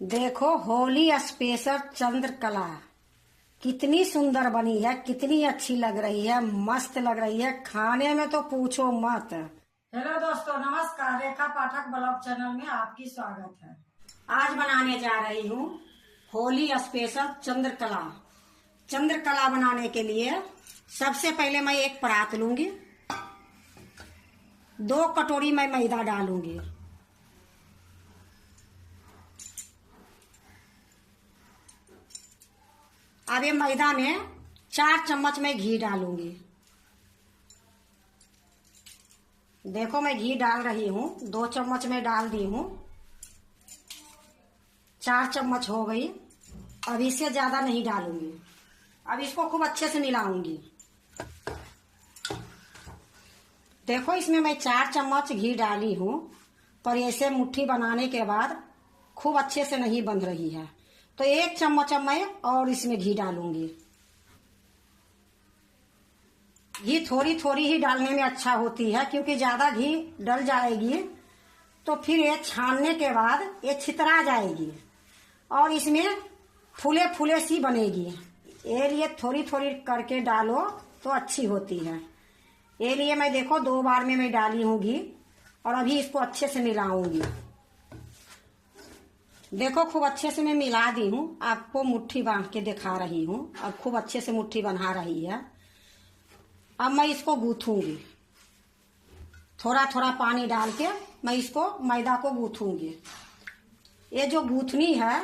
देखो होली स्पेशल चंद्रकला कितनी सुंदर बनी है, कितनी अच्छी लग रही है, मस्त लग रही है। खाने में तो पूछो मत। हेलो दोस्तों, नमस्कार। रेखा पाठक ब्लॉग चैनल में आपकी स्वागत है। आज बनाने जा रही हूँ होली स्पेशल चंद्रकला। चंद्रकला बनाने के लिए सबसे पहले मैं एक परात लूंगी, 2 कटोरी मैं मैदा डालूंगी। अब ये मैदा में 4 चम्मच मैं घी डालूंगी। देखो मैं घी डाल रही हूँ, 2 चम्मच में डाल दी हूँ, 4 चम्मच हो गई। अब इससे ज्यादा नहीं डालूंगी। अब इसको खूब अच्छे से मिलाऊंगी। देखो इसमें मैं 4 चम्मच घी डाली हूँ, पर ऐसे मुट्ठी बनाने के बाद खूब अच्छे से नहीं बन रही है, तो 1 चम्मच अब मैं और इसमें घी डालूंगी। घी थोड़ी थोड़ी ही डालने में अच्छा होती है, क्योंकि ज्यादा घी डल जाएगी तो फिर ये छानने के बाद ये छितरा जाएगी और इसमें फूले फूले सी बनेगी। ये लिए थोड़ी थोड़ी करके डालो तो अच्छी होती है। ये लिए मैं देखो 2 बार में मैं डाली हूँ घी, और अभी इसको अच्छे से मिलाऊंगी। देखो खूब अच्छे से मैं मिला दी हूँ, आपको मुट्ठी बांध के दिखा रही हूँ। अब खूब अच्छे से मुट्ठी बना रही है। अब मैं इसको गूंथूंगी, थोड़ा थोड़ा पानी डाल के मैं इसको मैदा को गूंथूंगी। ये जो गूंथनी है,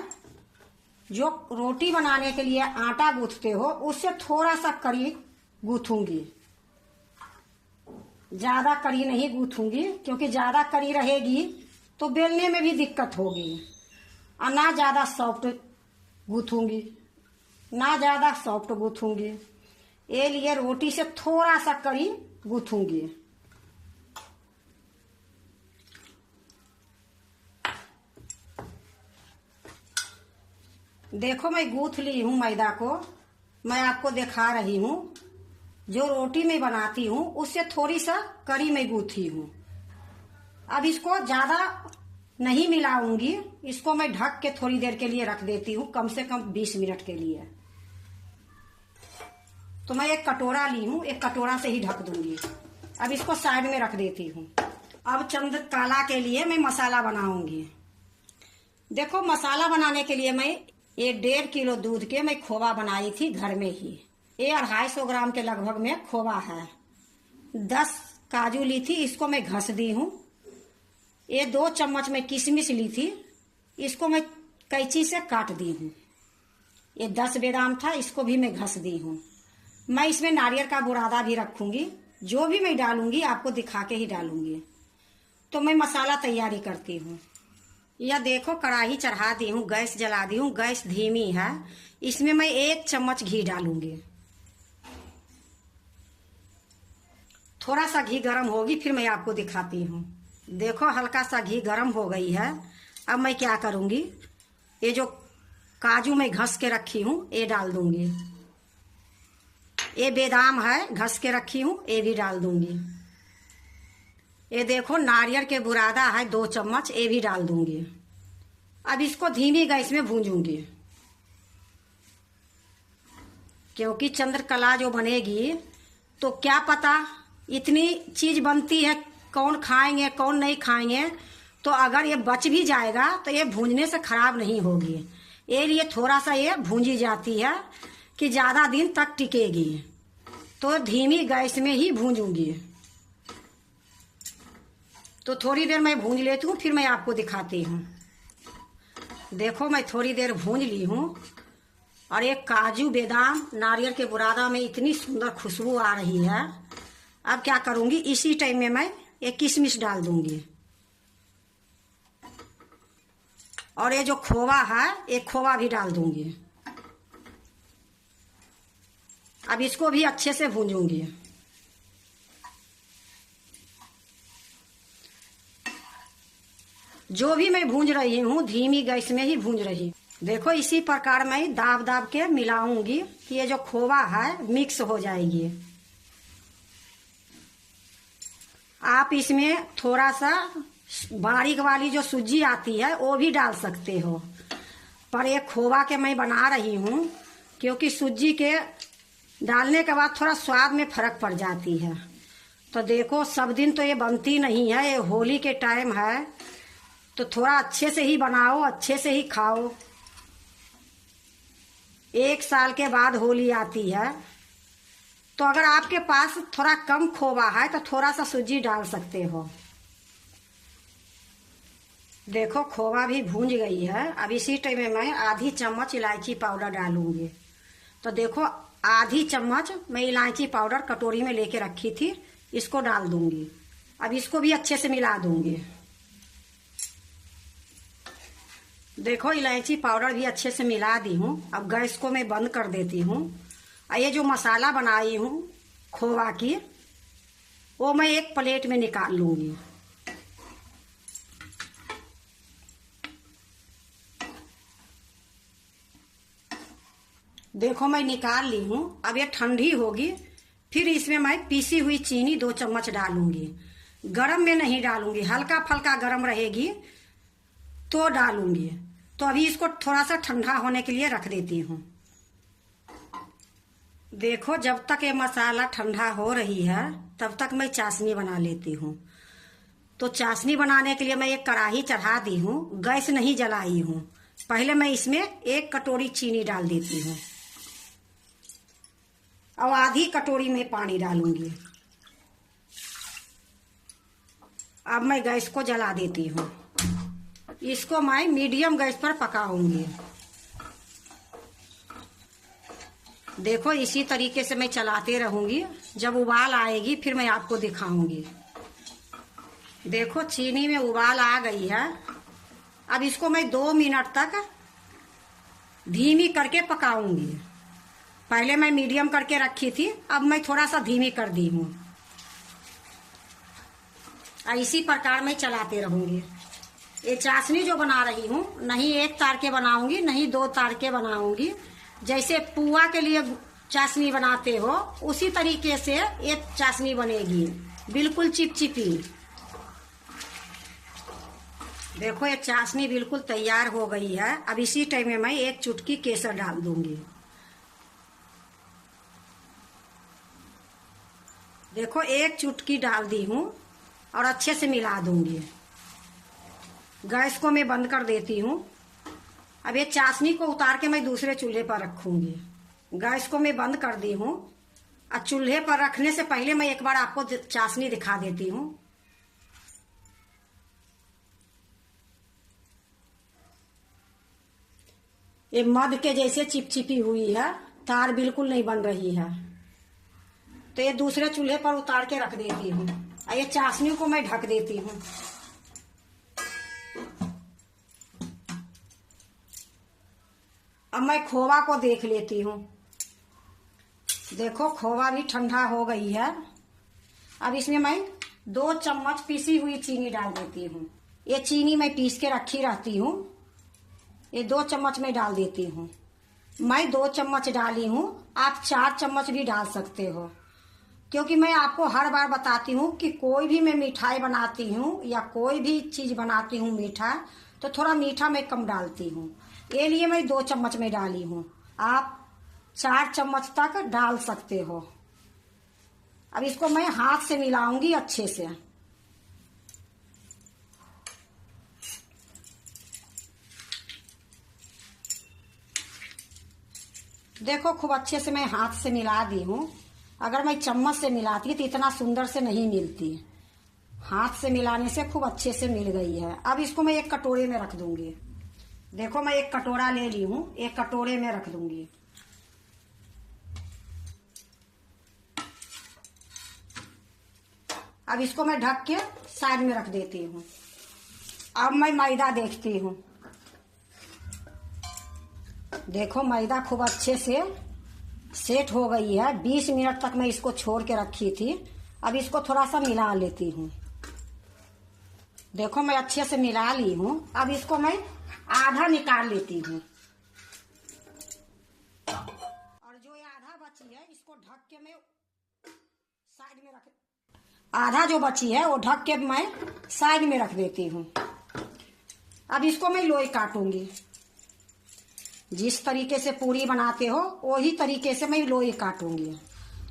जो रोटी बनाने के लिए आटा गूंथते हो, उससे थोड़ा सा कड़ी गूंथूंगी, ज्यादा कड़ी नहीं गूंथूंगी, क्योंकि ज्यादा कड़ी रहेगी तो बेलने में भी दिक्कत होगी। और ना ज्यादा सॉफ्ट गूंथूंगी, ना ज्यादा सॉफ्ट गूंथूंगी। ये लिए रोटी से थोड़ा सा कड़ी गूंथूंगी। देखो मैं गूंथ ली हूँ मैदा को, मैं आपको दिखा रही हूँ। जो रोटी मैं बनाती हूँ उससे थोड़ी सा कड़ी मैं गूंथी हूँ। अब इसको ज्यादा नहीं मिलाऊंगी, इसको मैं ढक के थोड़ी देर के लिए रख देती हूँ, कम से कम 20 मिनट के लिए। तो मैं एक कटोरा ली हूँ, एक कटोरा से ही ढक दूंगी। अब इसको साइड में रख देती हूँ। अब चंद्रकला के लिए मैं मसाला बनाऊंगी। देखो मसाला बनाने के लिए मैं ये 1.5 किलो दूध के मैं खोवा बनाई थी घर में ही। ये 250 ग्राम के लगभग में खोवा है। 10 काजू ली थी, इसको मैं घस दी हूँ। ये 2 चम्मच में किशमिश ली थी, इसको मैं कैंची से काट दी हूँ। ये 10 बादाम था, इसको भी मैं घस दी हूँ। मैं इसमें नारियल का बुरादा भी रखूंगी। जो भी मैं डालूंगी आपको दिखा के ही डालूंगी। तो मैं मसाला तैयारी करती हूँ। यह देखो कढ़ाई चढ़ा दी हूँ, गैस जला दी हूँ, गैस धीमी है। इसमें मैं 1 चम्मच घी डालूंगी। थोड़ा सा घी गर्म होगी फिर मैं आपको दिखाती हूँ। देखो हल्का सा घी गर्म हो गई है। अब मैं क्या करूंगी, ये जो काजू मैं घस के रखी हूँ ये डाल दूंगी। ये बादाम है घस के रखी हूँ, ये भी डाल दूंगी। ये देखो नारियल के बुरादा है 2 चम्मच, ये भी डाल दूंगी। अब इसको धीमी गैस में भूंजूंगी, क्योंकि चंद्रकला जो बनेगी तो क्या पता इतनी चीज बनती है, कौन खाएंगे कौन नहीं खाएंगे। तो अगर ये बच भी जाएगा तो ये भूंजने से खराब नहीं होगी। ये लिए थोड़ा सा ये भूंजी जाती है कि ज्यादा दिन तक टिकेगी, तो धीमी गैस में ही भूंजूंगी। तो थोड़ी देर मैं भूंज लेती हूँ, फिर मैं आपको दिखाती हूँ। देखो मैं थोड़ी देर भूंज ली हूँ, और ये काजू बादाम नारियल के बुरादा में इतनी सुंदर खुशबू आ रही है। अब क्या करूंगी, इसी टाइम में मैं ये किशमिश डाल दूंगी। और ये जो खोवा है ये खोवा भी डाल दूंगी। अब इसको भी अच्छे से भूंजूंगी। जो भी मैं भूंज रही हूँ धीमी गैस में ही भूंज रही। देखो इसी प्रकार मैं दाब दाब के मिलाऊंगी कि ये जो खोवा है मिक्स हो जाएगी। आप इसमें थोड़ा सा बारीक वाली जो सूजी आती है वो भी डाल सकते हो। पर ये खोवा के मैं बना रही हूँ क्योंकि सूजी के डालने के बाद थोड़ा स्वाद में फर्क पड़ जाती है। तो देखो सब दिन तो ये बनती नहीं है, ये होली के टाइम है तो थोड़ा अच्छे से ही बनाओ, अच्छे से ही खाओ। 1 साल के बाद होली आती है तो अगर आपके पास थोड़ा कम खोवा है तो थोड़ा सा सूजी डाल सकते हो। देखो खोवा भी भूंज गई है। अब इसी टाइम में मैं आधी चम्मच इलायची पाउडर डालूंगी। तो देखो आधी चम्मच मैं इलायची पाउडर कटोरी में लेके रखी थी, इसको डाल दूंगी। अब इसको भी अच्छे से मिला दूंगी। देखो इलायची पाउडर भी अच्छे से मिला दी हूँ। अब गैस को मैं बंद कर देती हूँ। ये जो मसाला बनाई हूँ खोवा की, वो मैं एक प्लेट में निकाल लूंगी। देखो मैं निकाल ली हूँ। अब ये ठंडी होगी, फिर इसमें मैं पीसी हुई चीनी 2 चम्मच डालूंगी। गरम में नहीं डालूंगी, हल्का फल्का गरम रहेगी तो डालूंगी। तो अभी इसको थोड़ा सा ठंडा होने के लिए रख देती हूँ। देखो जब तक ये मसाला ठंडा हो रही है तब तक मैं चाशनी बना लेती हूँ। तो चाशनी बनाने के लिए मैं एक कढ़ाई चढ़ा दी हूँ, गैस नहीं जलाई हूँ। पहले मैं इसमें 1 कटोरी चीनी डाल देती हूँ और आधी कटोरी में पानी डालूंगी। अब मैं गैस को जला देती हूँ। इसको मैं मीडियम गैस पर पकाऊंगी। देखो इसी तरीके से मैं चलाते रहूंगी, जब उबाल आएगी फिर मैं आपको दिखाऊंगी। देखो चीनी में उबाल आ गई है। अब इसको मैं 2 मिनट तक धीमी करके पकाऊंगी। पहले मैं मीडियम करके रखी थी, अब मैं थोड़ा सा धीमी कर दी हूँ। इसी प्रकार मैं चलाते रहूंगी। ये चाशनी जो बना रही हूँ नहीं 1 तार के बनाऊंगी, नहीं 2 तार के बनाऊंगी। जैसे पुआ के लिए चाशनी बनाते हो उसी तरीके से ये चाशनी बनेगी, बिल्कुल चिपचिपी। देखो ये चाशनी बिल्कुल तैयार हो गई है। अब इसी टाइम में मैं 1 चुटकी केसर डाल दूंगी। देखो 1 चुटकी डाल दी हूँ और अच्छे से मिला दूंगी। गैस को मैं बंद कर देती हूँ। अब ये चाशनी को उतार के मैं दूसरे चूल्हे पर रखूंगी। गैस को मैं बंद कर दी हूँ। और चूल्हे पर रखने से पहले मैं एक बार आपको चाशनी दिखा देती हूँ। ये मध के जैसे चिपचिपी हुई है, तार बिल्कुल नहीं बन रही है। तो ये दूसरे चूल्हे पर उतार के रख देती हूँ। ये चाशनी को मैं ढक देती हूँ। अब मैं खोवा को देख लेती हूँ। देखो खोवा भी ठंडा हो गई है। अब इसमें मैं 2 चम्मच पीसी हुई चीनी डाल देती हूँ। ये चीनी मैं पीस के रखी रहती हूँ। ये 2 चम्मच में डाल देती हूँ। मैं 2 चम्मच डाली हूँ, आप 4 चम्मच भी डाल सकते हो। क्योंकि मैं आपको हर बार बताती हूँ कि कोई भी मैं मिठाई बनाती हूँ या कोई भी चीज बनाती हूँ मीठा, तो थोड़ा मीठा मैं कम डालती हूँ। ये लिए मैं 2 चम्मच में डाली हूँ, आप 4 चम्मच तक डाल सकते हो। अब इसको मैं हाथ से मिलाऊंगी अच्छे से। देखो खूब अच्छे से मैं हाथ से मिला दी हूँ। अगर मैं चम्मच से मिलाती तो इतना सुंदर से नहीं मिलती। हाथ से मिलाने से खूब अच्छे से मिल गई है। अब इसको मैं एक कटोरे में रख दूंगी। देखो मैं एक कटोरा ले ली हूँ, एक कटोरे में रख दूंगी। अब इसको मैं ढक के साइड में रख देती हूँ। अब मैं मैदा देखती हूँ। देखो मैदा खूब अच्छे से सेट हो गई है। 20 मिनट तक मैं इसको छोड़ के रखी थी। अब इसको थोड़ा सा मिला लेती हूँ। देखो मैं अच्छे से मिला ली हूँ। अब इसको मैं आधा निकाल लेती हूँ और जो ये आधा बची है इसको ढक के मैं साइड में रख, आधा जो बची है वो ढक के मैं साइड में रख देती हूँ। अब इसको मैं लोई काटूंगी। जिस तरीके से पूरी बनाते हो वही तरीके से मैं लोई काटूंगी।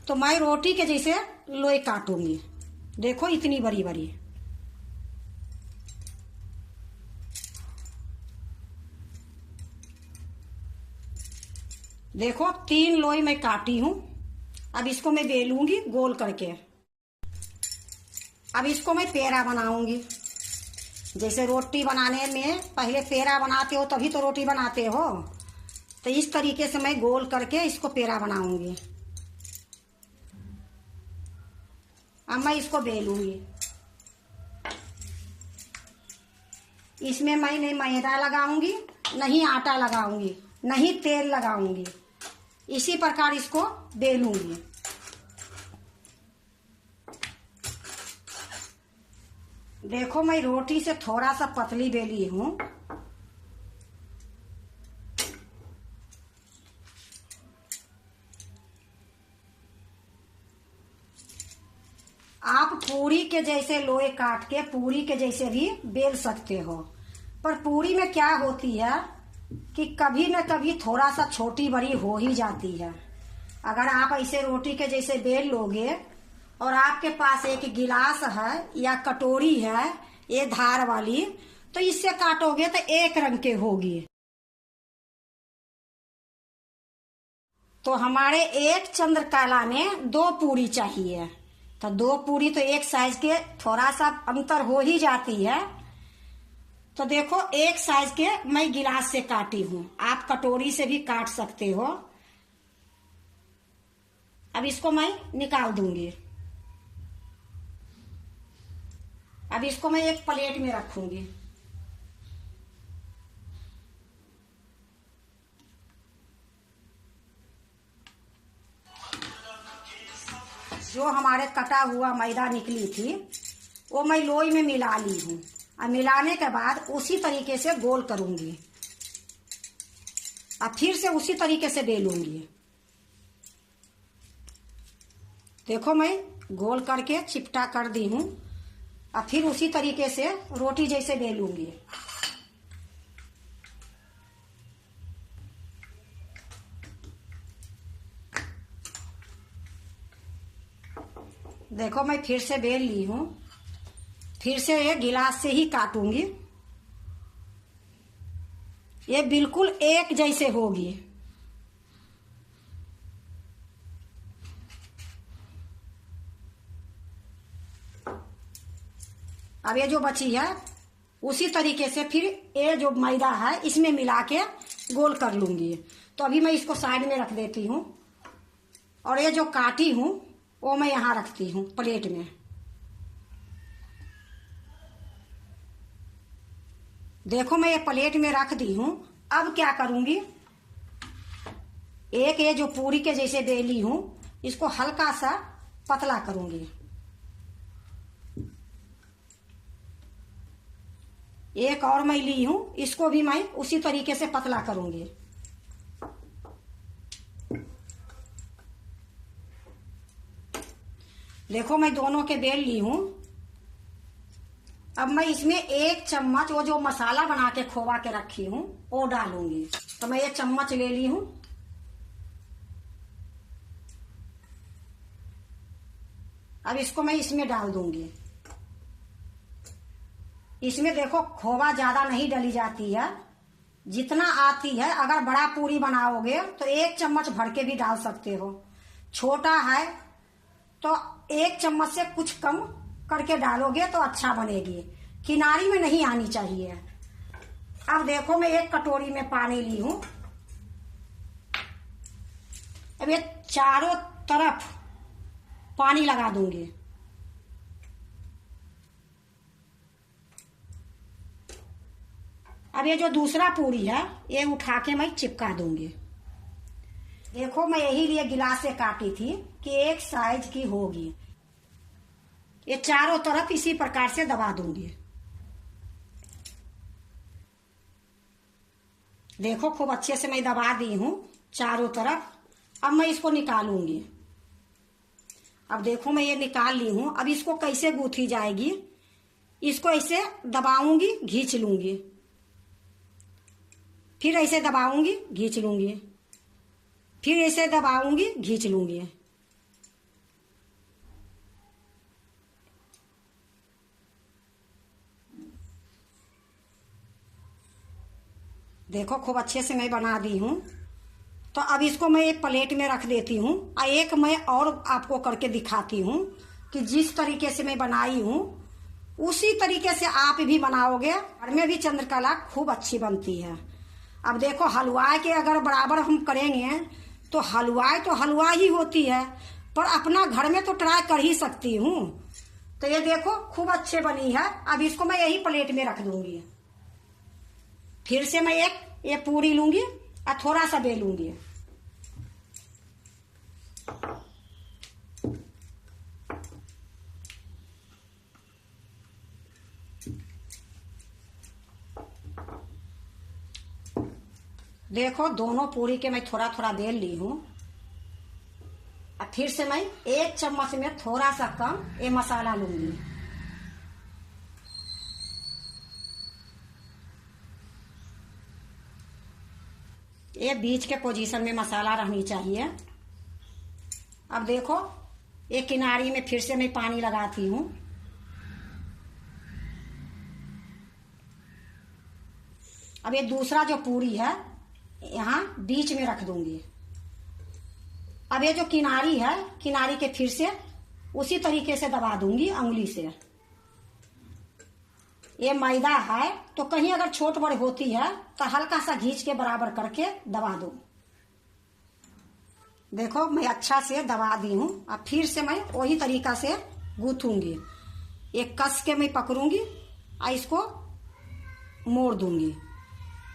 तो मैं रोटी के जैसे लोई काटूंगी। देखो इतनी बड़ी बड़ी। देखो 3 लोई मैं काटी हूं। अब इसको मैं बेलूंगी गोल करके। अब इसको मैं पेड़ा बनाऊंगी। जैसे रोटी बनाने में पहले पेड़ा बनाते हो तभी तो रोटी बनाते हो, तो इस तरीके से मैं गोल करके इसको पेड़ा बनाऊंगी। अब मैं इसको बेलूंगी। इसमें मैं नहीं मैदा लगाऊंगी, नहीं आटा लगाऊंगी, नहीं तेल लगाऊंगी। इसी प्रकार इसको बेलूंगी। देखो मैं रोटी से थोड़ा सा पतली बेली हूं। आप पूरी के जैसे लोई काट के पूरी के जैसे भी बेल सकते हो, पर पूरी में क्या होती है कि कभी न कभी थोड़ा सा छोटी बड़ी हो ही जाती है। अगर आप ऐसे रोटी के जैसे बेल लोगे और आपके पास एक गिलास है या कटोरी है ये धार वाली, तो इससे काटोगे तो एक रंग के होगी। तो हमारे एक चंद्रकला में 2 पूरी चाहिए, तो 2 पूरी तो एक साइज के थोड़ा सा अंतर हो ही जाती है। तो देखो एक साइज के मैं गिलास से काटी हूं, आप कटोरी से भी काट सकते हो। अब इसको मैं निकाल दूंगी। अब इसको मैं एक प्लेट में रखूंगी। जो हमारे कटा हुआ मैदा निकली थी वो मैं लोई में मिला ली हूं। अब मिलाने के बाद उसी तरीके से गोल करूंगी। अब फिर से उसी तरीके से बेलूंगी। देखो मैं गोल करके चिपटा कर दी हूं। अब फिर उसी तरीके से रोटी जैसे बेलूंगी। देखो मैं फिर से बेल ली हूं। फिर से ये गिलास से ही काटूंगी। ये बिल्कुल एक जैसे होगी। अब ये जो बची है उसी तरीके से फिर ये जो मैदा है इसमें मिला के गोल कर लूंगी। तो अभी मैं इसको साइड में रख देती हूँ और ये जो काटी हूँ वो मैं यहाँ रखती हूँ प्लेट में। देखो मैं ये प्लेट में रख दी हूँ। अब क्या करूंगी, एक ये जो पूरी के जैसे बेली हूँ इसको हल्का सा पतला करूंगी। एक और मैं ली हूं, इसको भी मैं उसी तरीके से पतला करूंगी। देखो मैं दोनों के बेल ली हूं। अब मैं इसमें 1 चम्मच वो जो मसाला बना के खोवा के रखी हूं वो डालूंगी। तो मैं 1 चम्मच ले ली हूं। अब इसको मैं इसमें डाल दूंगी। इसमें देखो खोवा ज्यादा नहीं डली जाती है, जितना आती है। अगर बड़ा पूरी बनाओगे तो 1 चम्मच भर के भी डाल सकते हो। छोटा है तो 1 चम्मच से कुछ कम करके डालोगे तो अच्छा बनेगी। किनारी में नहीं आनी चाहिए। अब देखो मैं 1 कटोरी में पानी ली हूं। अब ये चारों तरफ पानी लगा दूंगी। अब ये जो दूसरा पूरी है ये उठा के मैं चिपका दूंगी। देखो मैं यही लिए गिलास से काटी थी कि एक साइज की होगी। ये चारों तरफ इसी प्रकार से दबा दूंगी। देखो खूब अच्छे से मैं दबा दी हूं चारों तरफ। अब मैं इसको निकालूंगी। अब देखो मैं ये निकाल ली हूं। अब इसको कैसे गूंथी जाएगी, इसको ऐसे दबाऊंगी, खींच लूंगी। फिर ऐसे दबाऊंगी, खींच लूंगी, फिर ऐसे दबाऊंगी, खींच लूंगी। देखो खूब अच्छे से मैं बना दी हूँ। तो अब इसको मैं एक प्लेट में रख देती हूँ और एक मैं और आपको करके दिखाती हूँ कि जिस तरीके से मैं बनाई हूँ उसी तरीके से आप भी बनाओगे, घर में भी चंद्रकला खूब अच्छी बनती है। अब देखो हलवाई के अगर बराबर हम करेंगे तो हलवा ही होती है, पर अपना घर में तो ट्राई कर ही सकती हूँ। तो ये देखो खूब अच्छे बनी है। अब इसको मैं यही प्लेट में रख दूंगी। फिर से मैं एक ये पूरी लूंगी और थोड़ा सा बेलूंगी। देखो दोनों पूरी के मैं थोड़ा थोड़ा बेल ली हूं। और फिर से मैं एक चम्मच में थोड़ा सा कम ये मसाला लूंगी। ये बीच के पोजीशन में मसाला रहनी चाहिए। अब देखो एक किनारी में फिर से मैं पानी लगाती हूँ। अब ये दूसरा जो पूरी है यहाँ बीच में रख दूंगी। अब ये जो किनारी है, किनारी के फिर से उसी तरीके से दबा दूंगी उंगली से। ये मैदा है तो कहीं अगर छोट बड़ होती है तो हल्का सा घींच के बराबर करके दबा दो। देखो मैं अच्छा से दबा दी हूँ। अब फिर से मैं वही तरीका से गूंथूंगी। एक कस के मैं पकड़ूंगी और इसको मोड़ दूंगी,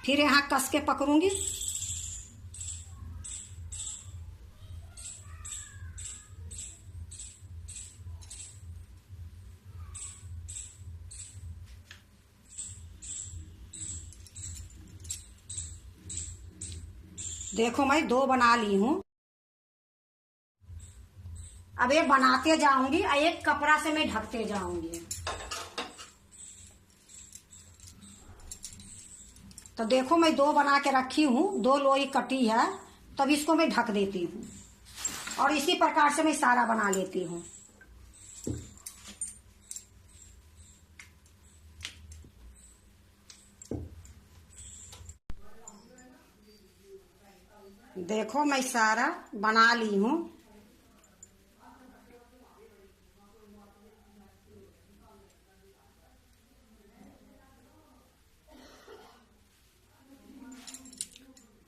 फिर यहाँ कस के पकड़ूंगी। देखो मैं दो बना ली हूँ। अब ये बनाते जाऊंगी और एक कपड़ा से मैं ढकते जाऊंगी। तो देखो मैं दो बना के रखी हूँ, दो लोई कटी है। तब इसको मैं ढक देती हूँ और इसी प्रकार से मैं सारा बना लेती हूँ। देखो मैं सारा बना ली हूँ।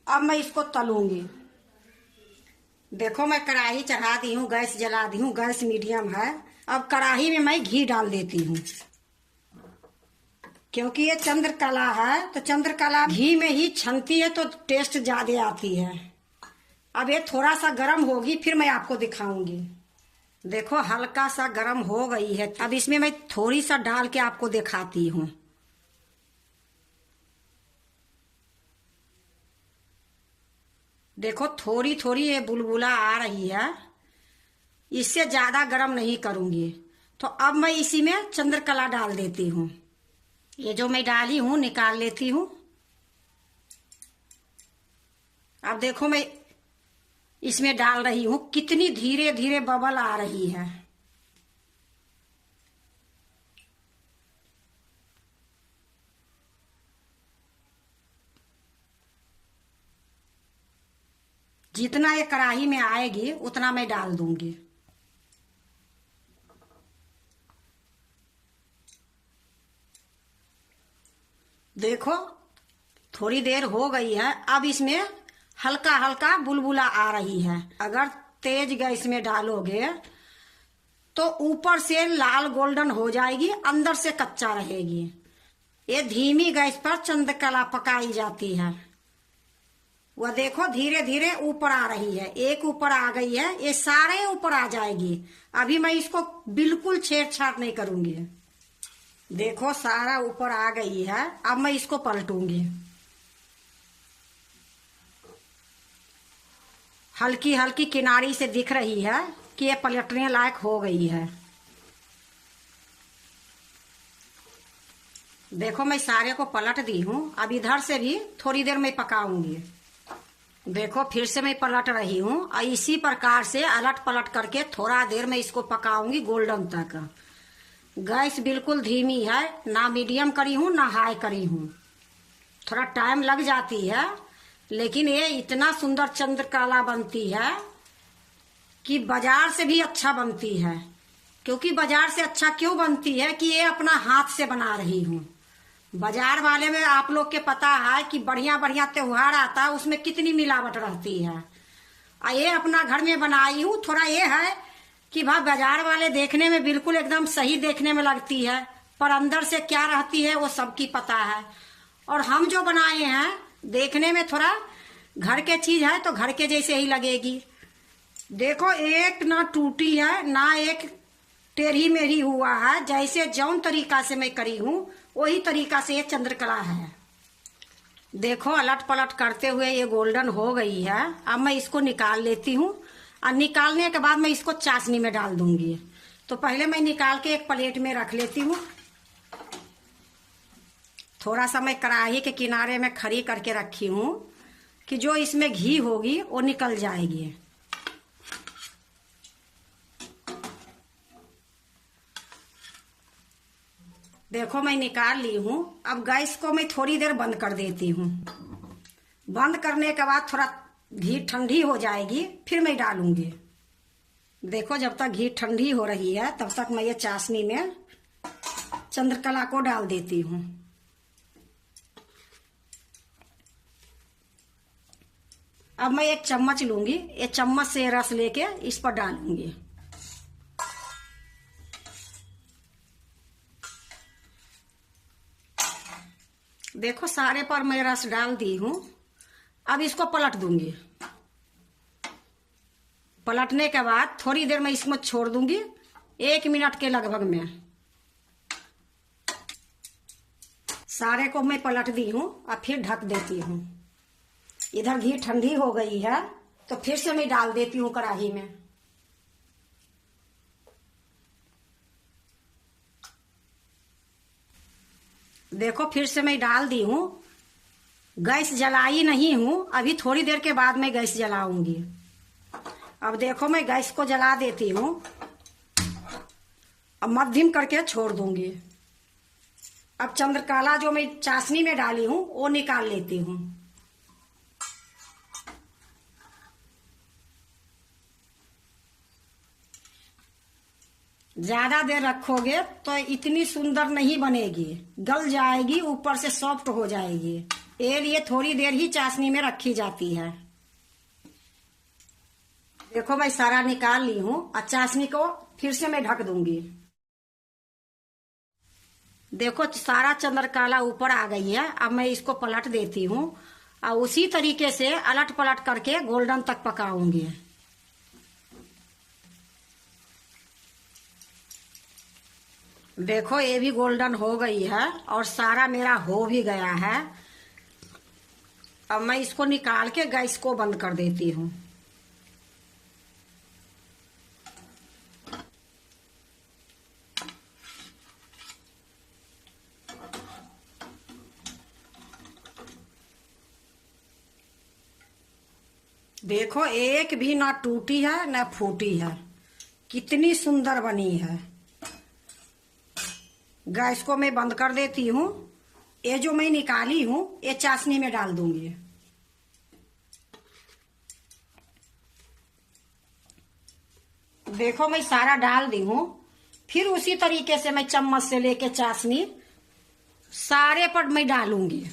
अब मैं इसको तलूंगी। देखो मैं कढ़ाई चढ़ा दी हूँ, गैस जला दी हूँ, गैस मीडियम है। अब कढ़ाई में मैं घी डाल देती हूँ। क्योंकि ये चंद्रकला है तो चंद्रकला घी में ही छनती है तो टेस्ट ज्यादा आती है। अब ये थोड़ा सा गर्म होगी फिर मैं आपको दिखाऊंगी। देखो हल्का सा गर्म हो गई है। अब इसमें मैं थोड़ी सा डाल के आपको दिखाती हूँ। देखो थोड़ी थोड़ी ये बुलबुला आ रही है। इससे ज्यादा गर्म नहीं करूंगी। तो अब मैं इसी में चंद्रकला डाल देती हूँ। ये जो मैं डाली हूँ निकाल लेती हूँ। अब देखो मैं इसमें डाल रही हूँ, कितनी धीरे धीरे बबल आ रही है। जितना ये कढ़ाई में आएगी उतना मैं डाल दूंगी। देखो थोड़ी देर हो गई है। अब इसमें हल्का हल्का बुलबुला आ रही है। अगर तेज गैस में डालोगे तो ऊपर से लाल गोल्डन हो जाएगी, अंदर से कच्चा रहेगी। ये धीमी गैस पर चंद्रकला पकाई जाती है। वह देखो धीरे धीरे ऊपर आ रही है। एक ऊपर आ गई है, ये सारे ऊपर आ जाएगी। अभी मैं इसको बिल्कुल छेड़छाड़ नहीं करूंगी। देखो सारा ऊपर आ गई है। अब मैं इसको पलटूंगी। हल्की हल्की किनारी से दिख रही है कि ये पलटने लायक हो गई है। देखो मैं सारे को पलट दी हूँ। अब इधर से भी थोड़ी देर मैं पकाऊंगी। देखो फिर से मैं पलट रही हूँ और इसी प्रकार से अलट पलट करके थोड़ा देर मैं इसको पकाऊंगी गोल्डन तक। गैस बिल्कुल धीमी है, ना मीडियम करी हूँ ना हाई करी हूँ। थोड़ा टाइम लग जाती है, लेकिन ये इतना सुंदर चंद्रकला बनती है कि बाजार से भी अच्छा बनती है। क्योंकि बाजार से अच्छा क्यों बनती है कि ये अपना हाथ से बना रही हूँ। बाजार वाले में आप लोग के पता है कि बढ़िया बढ़िया त्योहार आता है, उसमें कितनी मिलावट रहती है। और ये अपना घर में बनाई हूँ। थोड़ा ये है कि भाई बाजार वाले देखने में बिल्कुल एकदम सही देखने में लगती है, पर अंदर से क्या रहती है वो सबकी पता है। और हम जो बनाए हैं देखने में थोड़ा घर के चीज है तो घर के जैसे ही लगेगी। देखो एक ना टूटी है ना एक टेढ़ी मेढ़ी हुआ है। जैसे जौन तरीका से मैं करी हूँ वही तरीका से ये चंद्रकला है। देखो अलट पलट करते हुए ये गोल्डन हो गई है। अब मैं इसको निकाल लेती हूँ और निकालने के बाद मैं इसको चाशनी में डाल दूंगी। तो पहले मैं निकाल के एक प्लेट में रख लेती हूँ। थोड़ा सा मैं कढ़ाई के किनारे में खड़ी करके रखी हूँ कि जो इसमें घी होगी वो निकल जाएगी। देखो मैं निकाल ली हूँ। अब गैस को मैं थोड़ी देर बंद कर देती हूँ। बंद करने के बाद थोड़ा घी ठंडी हो जाएगी फिर मैं डालूंगी। देखो जब तक घी ठंडी हो रही है तब तक मैं ये चाशनी में चंद्रकला को डाल देती हूँ। अब मैं एक चम्मच लूंगी, एक चम्मच से रस लेके इस पर डालूंगी। देखो सारे पर मैं रस डाल दी हूँ। अब इसको पलट दूंगी। पलटने के बाद थोड़ी देर मैं इसमें छोड़ दूंगी, 1 मिनट के लगभग में। सारे को मैं पलट दी हूँ और फिर ढक देती हूँ। इधर घी ठंडी हो गई है तो फिर से मैं डाल देती हूँ कढ़ाई में। देखो फिर से मैं डाल दी हूँ। गैस जलाई नहीं हूँ, अभी थोड़ी देर के बाद मैं गैस जलाऊंगी। अब देखो मैं गैस को जला देती हूँ। अब मध्यम करके छोड़ दूंगी। अब चंद्रकला जो मैं चाशनी में डाली हूँ वो निकाल लेती हूँ। ज्यादा देर रखोगे तो इतनी सुंदर नहीं बनेगी, गल जाएगी, ऊपर से सॉफ्ट हो जाएगी। ये लिए थोड़ी देर ही चाशनी में रखी जाती है। देखो मैं सारा निकाल ली हूँ और चाशनी को फिर से मैं ढक दूंगी। देखो सारा चंद्रकला ऊपर आ गई है। अब मैं इसको पलट देती हूँ और उसी तरीके से अलट पलट करके गोल्डन तक पकाऊंगी। देखो ये भी गोल्डन हो गई है और सारा मेरा हो भी गया है। अब मैं इसको निकाल के गैस को बंद कर देती हूँ। देखो एक भी ना टूटी है ना फूटी है, कितनी सुंदर बनी है। गैस को मैं बंद कर देती हूँ। ये जो मैं निकाली हूँ ये चाशनी में डाल दूंगी। देखो मैं सारा डाल दी हूँ। फिर उसी तरीके से मैं चम्मच से लेके चाशनी सारे पर मैं डालूंगी।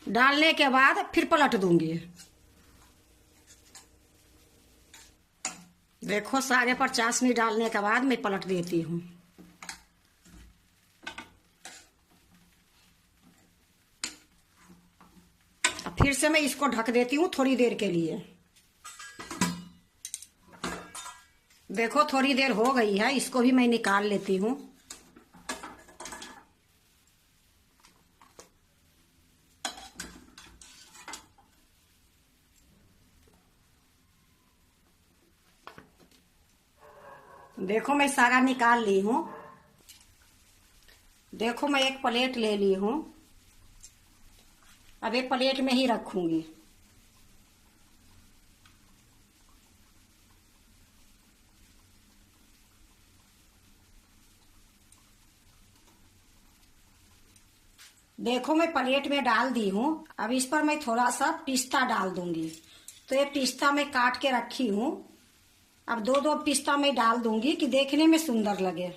डालने के बाद फिर पलट दूंगी। देखो सारे पर चाशनी डालने के बाद मैं पलट देती हूँ। फिर से मैं इसको ढक देती हूँ थोड़ी देर के लिए। देखो थोड़ी देर हो गई है, इसको भी मैं निकाल लेती हूँ। देखो मैं सारा निकाल ली हूँ। देखो मैं एक प्लेट ले ली हूं। अब एक प्लेट में ही रखूंगी। देखो मैं प्लेट में डाल दी हूँ। अब इस पर मैं थोड़ा सा पिस्ता डाल दूंगी। तो ये पिस्ता मैं काट के रखी हूँ। अब दो दो पिस्ता मैं डाल दूंगी कि देखने में सुंदर लगे।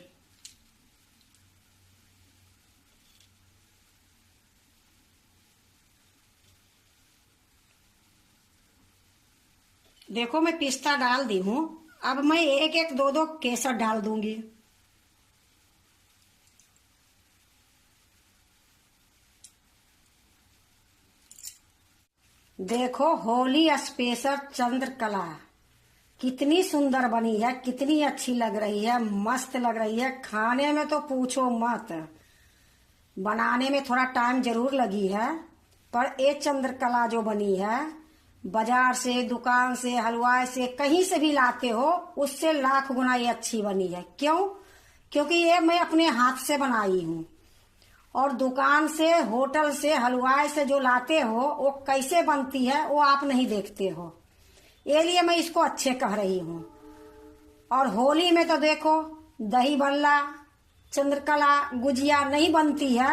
देखो मैं पिस्ता डाल दी हूँ। अब मैं एक एक दो दो केसर डाल दूंगी। देखो होली स्पेशल चंद्रकला कितनी सुंदर बनी है, कितनी अच्छी लग रही है, मस्त लग रही है। खाने में तो पूछो मत। बनाने में थोड़ा टाइम जरूर लगी है, पर ये चंद्रकला जो बनी है बाजार से, दुकान से, हलवाई से, कहीं से भी लाते हो उससे लाख गुना ये अच्छी बनी है। क्यों? क्योंकि ये मैं अपने हाथ से बनाई हूँ। और दुकान से, होटल से, हलवाई से जो लाते हो वो कैसे बनती है वो आप नहीं देखते हो। ये लिए मैं इसको अच्छे कह रही हूँ। और होली में तो देखो दही बल्ला, चंद्रकला, गुजिया नहीं बनती है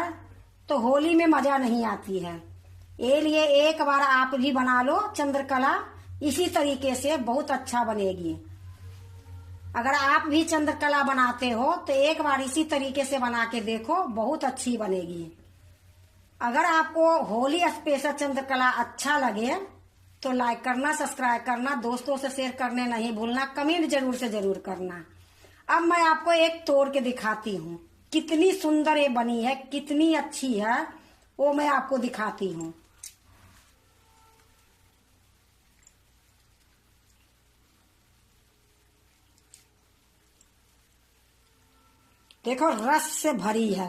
तो होली में मजा नहीं आती है। ये लिए एक बार आप भी बना लो चंद्रकला। इसी तरीके से बहुत अच्छा बनेगी। अगर आप भी चंद्रकला बनाते हो तो एक बार इसी तरीके से बना के देखो, बहुत अच्छी बनेगी। अगर आपको होली स्पेशल चंद्रकला अच्छा लगे तो लाइक करना, सब्सक्राइब करना, दोस्तों से शेयर करने नहीं भूलना, कमेंट जरूर से जरूर करना। अब मैं आपको एक तोड़ के दिखाती हूँ कितनी सुंदर ये बनी है, कितनी अच्छी है, वो मैं आपको दिखाती हूँ। देखो रस से भरी है।